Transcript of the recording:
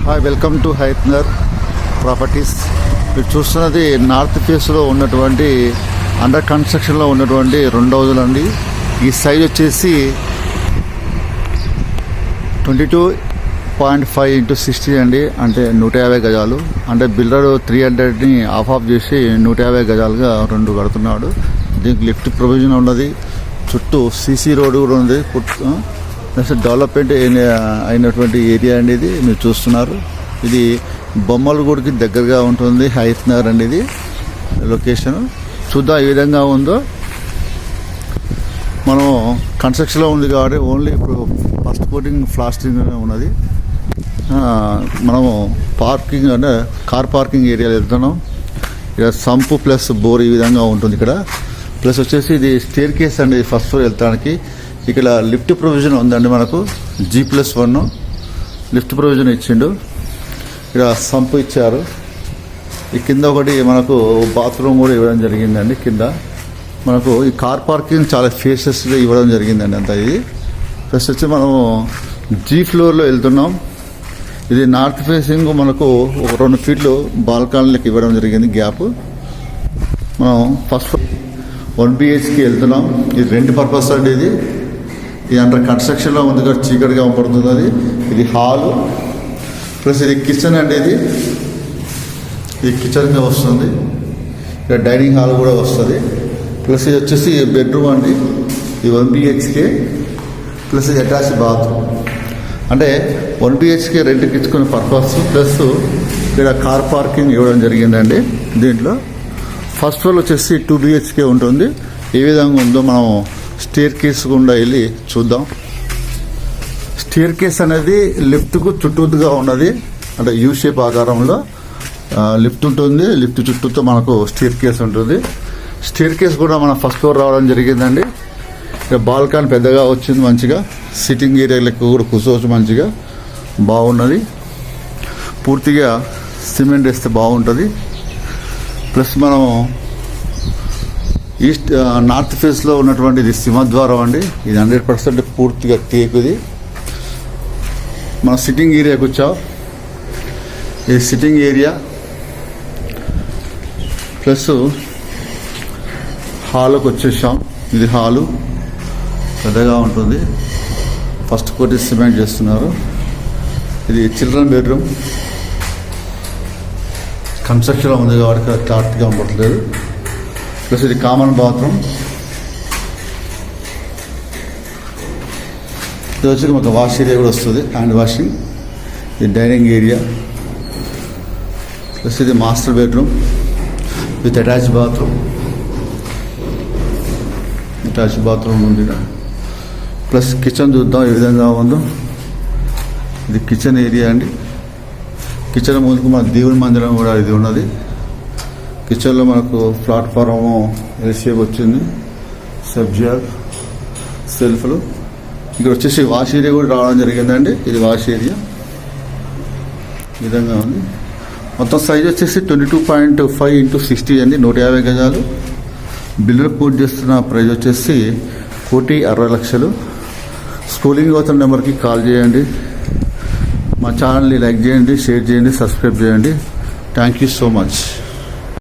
Hi, welcome to హైత్నర్ properties. మీరు చూస్తున్నది నార్త్ ఫేస్లో ఉన్నటువంటి అండర్ కన్స్ట్రక్షన్లో ఉన్నటువంటి 2 హౌజులు అండి. ఈ సైజ్ వచ్చేసి 22.5 x 60 అండి, అంటే 150 గజాలు. అంటే బిల్డర్ 300ని ఆఫ్ చేసి 150 గజాలుగా 2 కడుతున్నాడు. దీనికి లిఫ్ట్ ప్రొవిజన్ ఉన్నది, చుట్టూ సీసీ రోడ్డు కూడా ఉంది. డెవలప్మెంట్ అయినటువంటి ఏరియా అండి ఇది. మీరు చూస్తున్నారు, ఇది బొమ్మలగూడికి దగ్గరగా ఉంటుంది. హైత్నర్ అండి ఇది లొకేషన్. చూద్దాం ఏ విధంగా ఉందో. మనం కన్స్ట్రక్షన్లో ఉంది కాబట్టి ఓన్లీ ఇప్పుడు ఫస్ట్ కోటింగ్ ప్లాస్టింగ్ ఉన్నది. మనము పార్కింగ్ అంటే కార్ పార్కింగ్ ఏరియాలో వెళ్తున్నాం. ఇక్కడ సంపు ప్లస్ బోర్ ఈ విధంగా ఉంటుంది ఇక్కడ. ప్లస్ వచ్చేసి ఇది స్టేర్ కేస్ అండి ఫస్ట్ ఫ్లోర్ వెళ్తానికి. ఇక్కడ లిఫ్ట్ ప్రొవిజన్ ఉందండి మనకు. G+1 లిఫ్ట్ ప్రొవిజన్ ఇచ్చిండు. ఇక్కడ సంపు ఇచ్చారు. ఈ కింద ఒకటి మనకు బాత్రూమ్ కూడా ఇవ్వడం జరిగిందండి. కింద మనకు ఈ కార్ పార్కింగ్ చాలా ఫేసెస్గా ఇవ్వడం జరిగిందండి అంతా. ఇది ఫస్ట్ వచ్చి మనము G ఫ్లోర్లో వెళ్తున్నాం. ఇది నార్త్ ఫేసింగ్ మనకు ఒక 2 ఫీట్లు బాల్కానీలకు ఇవ్వడం జరిగింది గ్యాప్. మనం ఫస్ట్ 1 BHK వెళ్తున్నాం. ఇది రెంట్ పర్పస్ అండి. ఇది అండర్ కన్స్ట్రక్షన్లో ఉంది కాబట్టి చీకటిగా పడుతుంది. ఇది హాలు ప్లస్ ఇది కిచెన్ అండి. ఇది కిచెన్గా వస్తుంది. ఇక్కడ డైనింగ్ హాల్ కూడా వస్తుంది. ప్లస్ ఇది వచ్చేసి బెడ్రూమ్ అండి. ఇది 1 BHK ప్లస్ ఇది అటాచ్ బాత్రూమ్. అంటే 1 BHK రెంట్కి ఇచ్చుకునే పర్పస్ ప్లస్ ఇక్కడ కార్ పార్కింగ్ ఇవ్వడం జరిగిందండి. దీంట్లో ఫస్ట్ ఫ్లోర్ వచ్చేసి 2 BHK ఉంటుంది. ఏ విధంగా ఉందో మనం స్టేర్ కేస్ గుండా వెళ్ళి చూద్దాం. స్టేర్ కేస్ అనేది లిఫ్ట్కు చుట్టూగా ఉన్నది. అంటే యూ షేప్ ఆకారంలో లిఫ్ట్ ఉంటుంది. లిఫ్ట్ చుట్టూతో మనకు స్టేర్ కేస్ ఉంటుంది. స్టేర్ కేస్ కూడా మన ఫస్ట్ ఫ్లోర్ రావడం జరిగిందండి. ఇక బాల్కాన్ పెద్దగా వచ్చింది, మంచిగా సిట్టింగ్ ఏరియాలకు కూడా కూర్చోవచ్చు, మంచిగా బాగున్నది. పూర్తిగా సిమెంట్ వేస్తే బాగుంటుంది. ప్లస్ మనం ఈస్ట్ నార్త్ ఫేస్లో ఉన్నటువంటి ఇది సింహద్వారం అండి. ఇది 100% పూర్తిగా టేక్. ఇది మన సిట్టింగ్ ఏరియాకి వచ్చాం. ఇది సిట్టింగ్ ఏరియా ప్లస్ హాల్కి వచ్చేసాం. ఇది హాలు పెద్దగా ఉంటుంది. ఫస్ట్ కోటి సిమెంట్ చేస్తున్నారు. ఇది చిల్డ్రన్ బెడ్రూమ్ కన్స్ట్రక్షన్లో ఉంది కాబట్టి క్లారిటీగా ఉండట్లేదు. ప్లస్ ఇది కామన్ బాత్రూమ్. ఇది వచ్చి ఒక వాష్ ఏరియా కూడా వస్తుంది, హ్యాండ్ వాషింగ్. ఇది డైనింగ్ ఏరియా ప్లస్ ఇది master bedroom with attach bathroom. Attach bathroom ఉంది. ప్లస్ కిచెన్ చూద్దాం ఏ విధంగా ఉందో. ఇది కిచెన్ ఏరియా అండి. కిచెన్ ముందుకు మన దేవుని మందిరం కూడా ఇది ఉన్నది. కిచెన్లో మనకు ప్లాట్ఫారము ఎల్షేప్ వచ్చింది, సబ్జా సెల్ఫ్లు. ఇక్కడ వచ్చేసి వాష్ ఏరియా కూడా రావడం జరిగిందండి. ఇది వాష్ ఏరియా ఈ విధంగా ఉంది. మొత్తం సైజ్ వచ్చేసి 22.5 x 60 అండి, 150 గజాలు. బిల్డర్ కోట్ చేస్తున్న ప్రైస్ వచ్చేసి 1,60,00,000. స్కూలింగ్ అవుతున్న నెంబర్కి కాల్ చేయండి. మా ఛానల్ని లైక్ చేయండి, షేర్ చేయండి, సబ్స్క్రైబ్ చేయండి. Thank you so much.